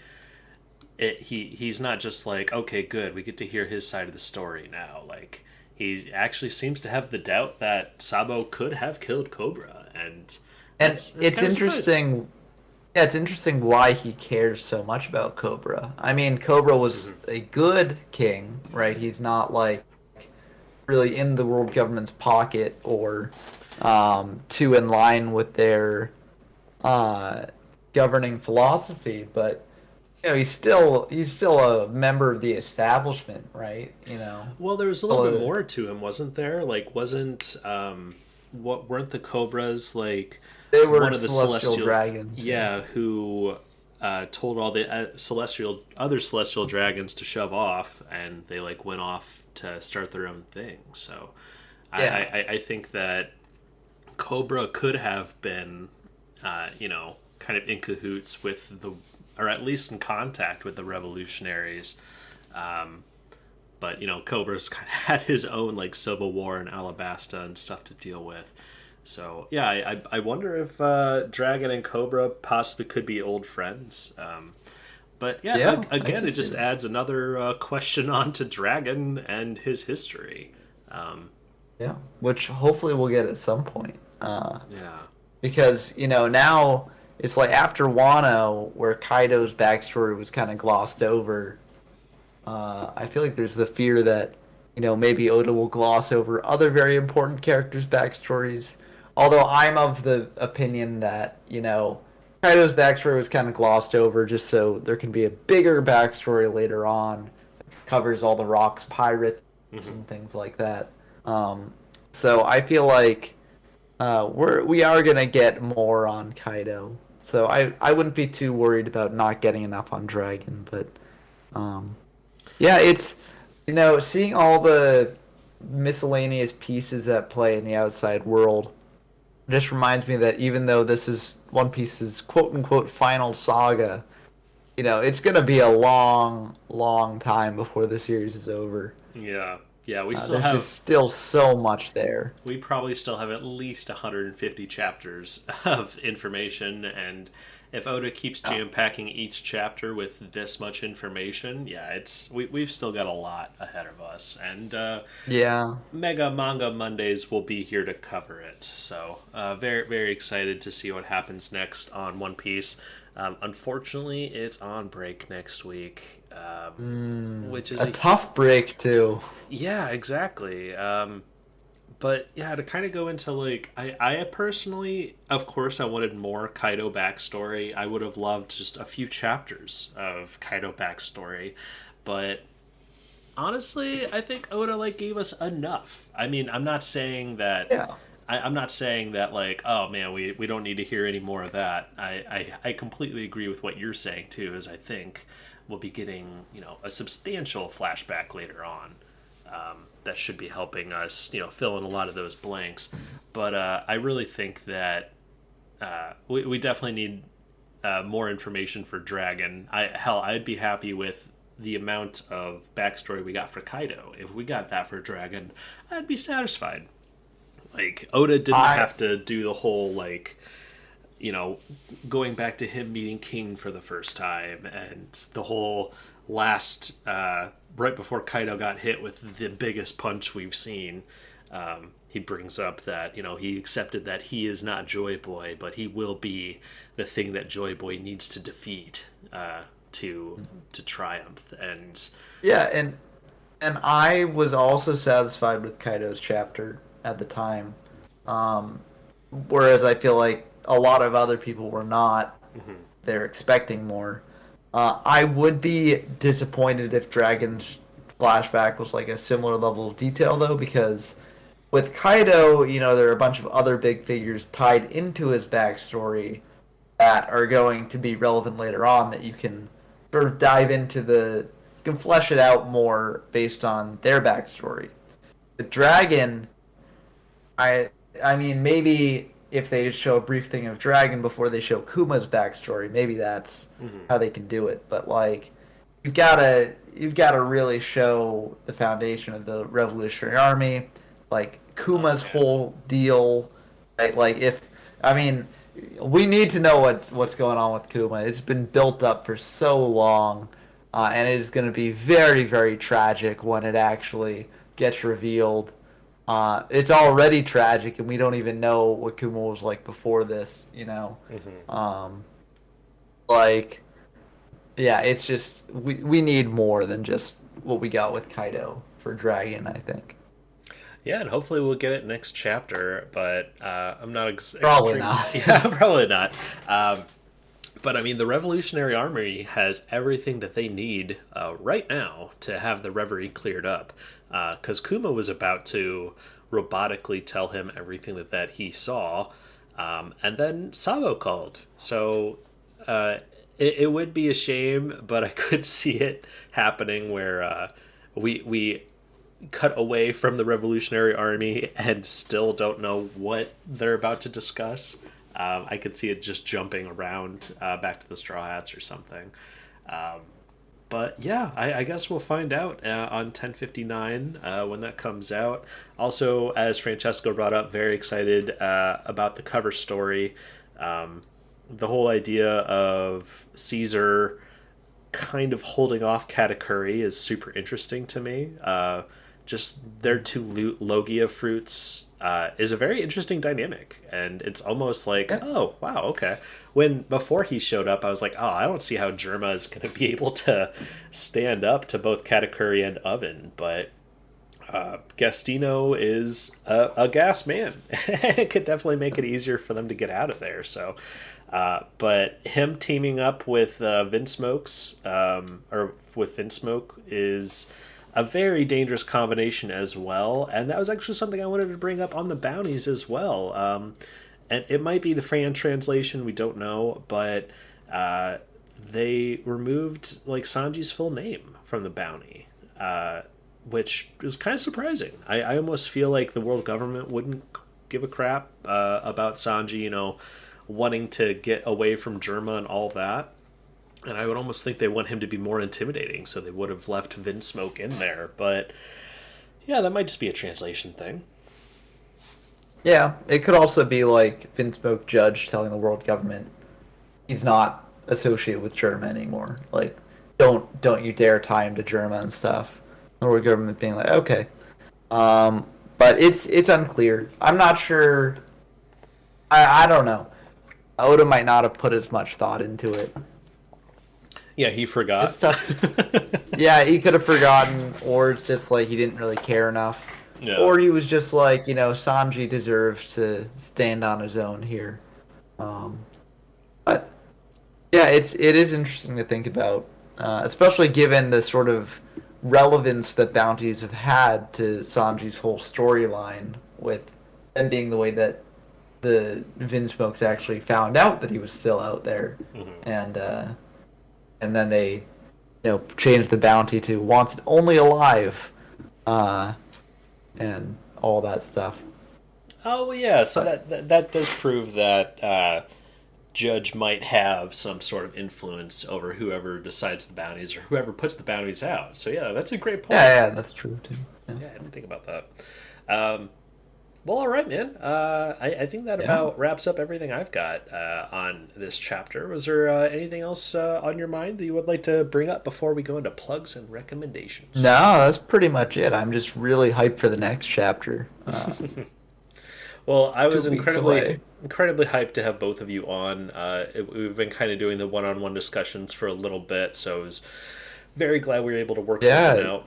he's not just like, okay, good, we get to hear his side of the story now. Like he actually seems to have the doubt that Sabo could have killed Cobra, and and that's it's kind of surprising. interesting. Yeah, it's interesting why he cares so much about Cobra. I mean, Cobra was a good king, right? He's not like really in the world government's pocket or too in line with their uh, governing philosophy, but he's still a member of the establishment, right? Well, there was a little bit So more to him, wasn't there? Like, wasn't what weren't the Cobras like they one were of the celestial celestial? dragons. Yeah. Yeah, who told all the other celestial dragons to shove off, and they like went off to start their own thing. So, Yeah. I think that Cobra could have been, kind of in cahoots with the, or at least in contact with the revolutionaries. But Cobra's kind of had his own like civil war in Alabasta and stuff to deal with. So yeah, I wonder if Dragon and Cobra possibly could be old friends. But yeah, Yeah, I again, can it see just that. adds another question on to Dragon and his history. Yeah, which hopefully we'll get at some point. Yeah. Because now it's like after Wano, where Kaido's backstory was kind of glossed over. I feel like there's the fear that maybe Oda will gloss over other very important characters' backstories. Although I'm of the opinion that Kaido's backstory was kind of glossed over just so there can be a bigger backstory later on that covers all the Rock's pirates and things like that. So I feel like we are gonna get more on Kaido. So I wouldn't be too worried about not getting enough on Dragon, but um, yeah, it's seeing all the miscellaneous pieces at play in the outside world just reminds me that even though this is One Piece's quote unquote final saga, it's gonna be a long, long time before the series is over. Yeah. Yeah, we still There's have just still so much there. we probably still have at least 150 chapters of information, and if Oda keeps Yeah. jam packing each chapter with this much information, yeah, we've still got a lot ahead of us, and Yeah. Mega Manga Mondays will be here to cover it. So very very excited to see what happens next on One Piece. Unfortunately, it's on break next week, which is A tough break too. yeah, exactly. But yeah, to kind of go into like, I personally, of course, I wanted more Kaido backstory. I would have loved just a few chapters of Kaido backstory, but honestly, I think Oda like gave us enough. I mean, I'm not saying that. Yeah. I'm not saying that like, oh man, we don't need to hear any more of that. I completely agree with what you're saying too, as I think we'll be getting a substantial flashback later on that should be helping us fill in a lot of those blanks. But I really think that we definitely need more information for Dragon. I'd be happy with the amount of backstory we got for Kaido. If we got that for Dragon, I'd be satisfied. Like, Oda didn't have to do the whole, like, you know, going back to him meeting King for the first time, and the whole last, right before Kaido got hit with the biggest punch we've seen, he brings up that, you know, he accepted that he is not Joy Boy, but he will be the thing that Joy Boy needs to defeat to triumph. And yeah, and I was also satisfied with Kaido's chapter at the time, whereas I feel like a lot of other people were not. They're expecting more. I would be disappointed if Dragon's flashback was like a similar level of detail, though, because with Kaido, you know, there are a bunch of other big figures tied into his backstory that are going to be relevant later on that you can sort of dive into you can flesh it out more based on their backstory. With Dragon, I mean, maybe if they just show a brief thing of Dragon before they show Kuma's backstory, maybe that's how they can do it. But like, you've got to really show the foundation of the Revolutionary Army, like Kuma's whole deal. Right? Like, we need to know what's going on with Kuma. It's been built up for so long, and it is going to be very, very tragic when it actually gets revealed. It's already tragic, and we don't even know what Kuma was like before this, you know? Like, yeah, it's just, we need more than just what we got with Kaido for Dragon, I think. yeah, and hopefully we'll get it next chapter, but I'm not Probably not. Yeah, probably not. But I mean, the Revolutionary Army has everything that they need right now to have the Reverie cleared up. Because Kuma was about to robotically tell him everything that he saw, and then Sabo called. So it would be a shame, but I could see it happening where we cut away from the Revolutionary Army and still don't know what they're about to discuss. I could see it just jumping around back to the Straw Hats or something. But yeah, I guess we'll find out on 1059 when that comes out. Also, as Francesco brought up, very excited about the cover story. The whole idea of Caesar kind of holding off Katakuri is super interesting to me. Just their two Logia fruits is a very interesting dynamic, and it's almost like, oh wow, okay. When before he showed up, I was like, oh, I don't see how Germa is going to be able to stand up to both Katakuri and Oven, but Gastino is a gas man. It could definitely make it easier for them to get out of there. So, but him teaming up with Vinsmoke's or with Vinsmoke is a very dangerous combination as well, and that was actually something I wanted to bring up on the bounties as well. And it might be the fan translation, we don't know, but they removed like Sanji's full name from the bounty, which is kind of surprising. I almost feel like the world government wouldn't give a crap about Sanji, you know, wanting to get away from Germa and all that. And I would almost think they want him to be more intimidating, so they would have left Vinsmoke in there. But yeah, that might just be a translation thing. Yeah, it could also be like Vinsmoke Judge telling the world government he's not associated with Germa anymore. Like, don't you dare tie him to Germa and stuff. The world government being like, okay. But it's unclear. I'm not sure. I don't know. Oda might not have put as much thought into it. Yeah, he forgot. It's tough. Yeah, he could have forgotten, or it's just like he didn't really care enough. Yeah. Or he was just like, you know, Sanji deserves to stand on his own here. But yeah, it is interesting to think about, especially given the sort of relevance that bounties have had to Sanji's whole storyline, with them being the way that the Vinsmokes actually found out that he was still out there, and then they, you know, changed the bounty to wanted only alive, and all that stuff. Oh yeah, so that does prove that Judge might have some sort of influence over whoever decides the bounties or whoever puts the bounties out. So yeah, that's a great point. Yeah, that's true too. Yeah, I didn't think about that. Well, all right, man. I think that about wraps up everything I've got on this chapter. Was there anything else on your mind that you would like to bring up before we go into plugs and recommendations? No, that's pretty much it. I'm just really hyped for the next chapter. Well, I was 2 weeks away. incredibly hyped to have both of you on. We've been kind of doing the one-on-one discussions for a little bit, so I was very glad we were able to work something Yeah, out.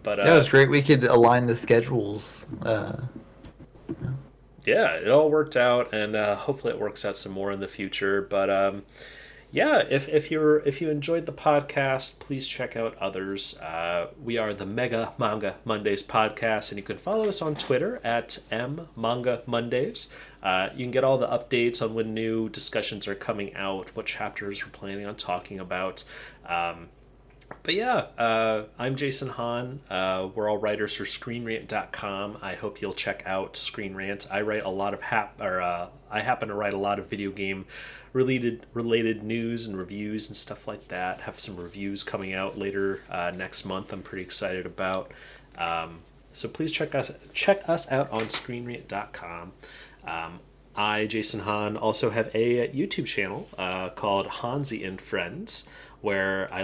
But yeah, it was great. We could align the schedules. yeah, it all worked out, and hopefully it works out some more in the future. But yeah, if you enjoyed the podcast, please check out others. We are the Mega Manga Mondays podcast, and you can follow us on Twitter at Manga Mondays. You can get all the updates on when new discussions are coming out, what chapters we're planning on talking about. But yeah, I'm Jason Hahn. We're all writers for ScreenRant.com. I hope you'll check out Screen Rant. I write a lot of I happen to write a lot of video game related news and reviews and stuff like that. Have some reviews coming out later next month. I'm pretty excited about. So please check us out on ScreenRant.com. I, Jason Hahn, also have a YouTube channel called Honzy and Friends, where I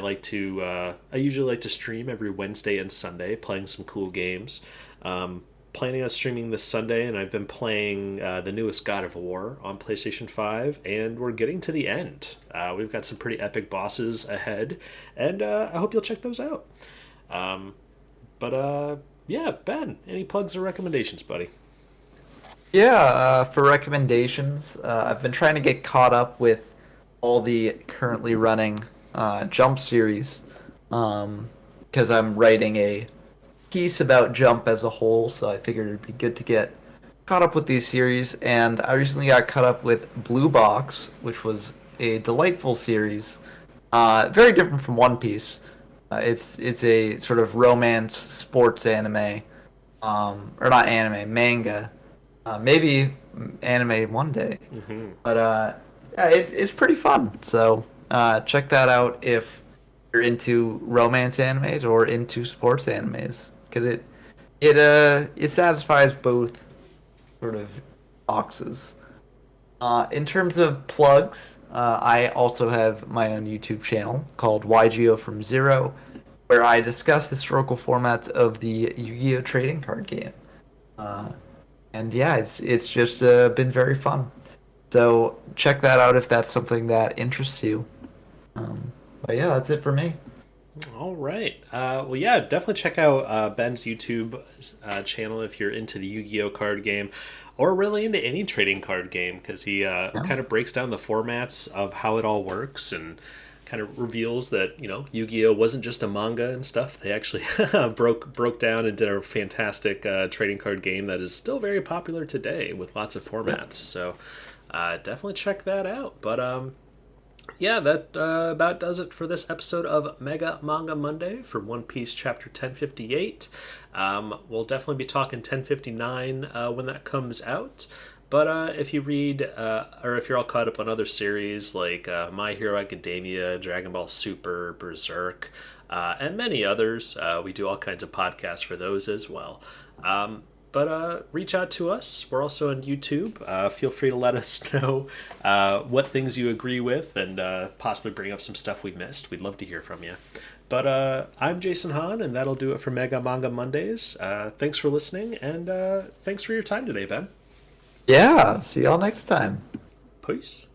usually like to stream every Wednesday and Sunday, playing some cool games. Planning on streaming this Sunday, and I've been playing the newest God of War on PlayStation 5, and we're getting to the end. We've got some pretty epic bosses ahead, and I hope you'll check those out. Yeah, Ben, any plugs or recommendations, buddy? Yeah, for recommendations, I've been trying to get caught up with all the currently running Jump series, because I'm writing a piece about Jump as a whole, so I figured it'd be good to get caught up with these series. And I recently got caught up with Blue Box, which was a delightful series, very different from One Piece. It's a sort of romance sports anime, or not anime, manga. Maybe anime one day. Mm-hmm. But yeah, it's pretty fun. So check that out if you're into romance animes or into sports animes, because it satisfies both sort of boxes. In terms of plugs, I also have my own YouTube channel called Yugioh from Zero, where I discuss historical formats of the Yu-Gi-Oh! Trading Card Game. And yeah, it's just been very fun. So check that out if that's something that interests you. But yeah, that's it for me. All right. Well, yeah, definitely check out Ben's YouTube channel if you're into the Yu-Gi-Oh card game, or really into any trading card game, because he kind of breaks down the formats of how it all works and kind of reveals that Yu-Gi-Oh wasn't just a manga and stuff. They actually broke down and did a fantastic trading card game that is still very popular today with lots of formats. So definitely check that out. But yeah, that about does it for this episode of Mega Manga Monday for One Piece Chapter 1058. We'll definitely be talking 1059 when that comes out. But if you read, or if you're all caught up on other series like My Hero Academia, Dragon Ball Super, Berserk, and many others, we do all kinds of podcasts for those as well. But reach out to us. We're also on YouTube. Feel free to let us know what things you agree with, and possibly bring up some stuff we missed. We'd love to hear from you. But I'm Jason Hahn, and that'll do it for Mega Manga Mondays. Thanks for listening, and thanks for your time today, Ben. Yeah, see y'all next time. Peace.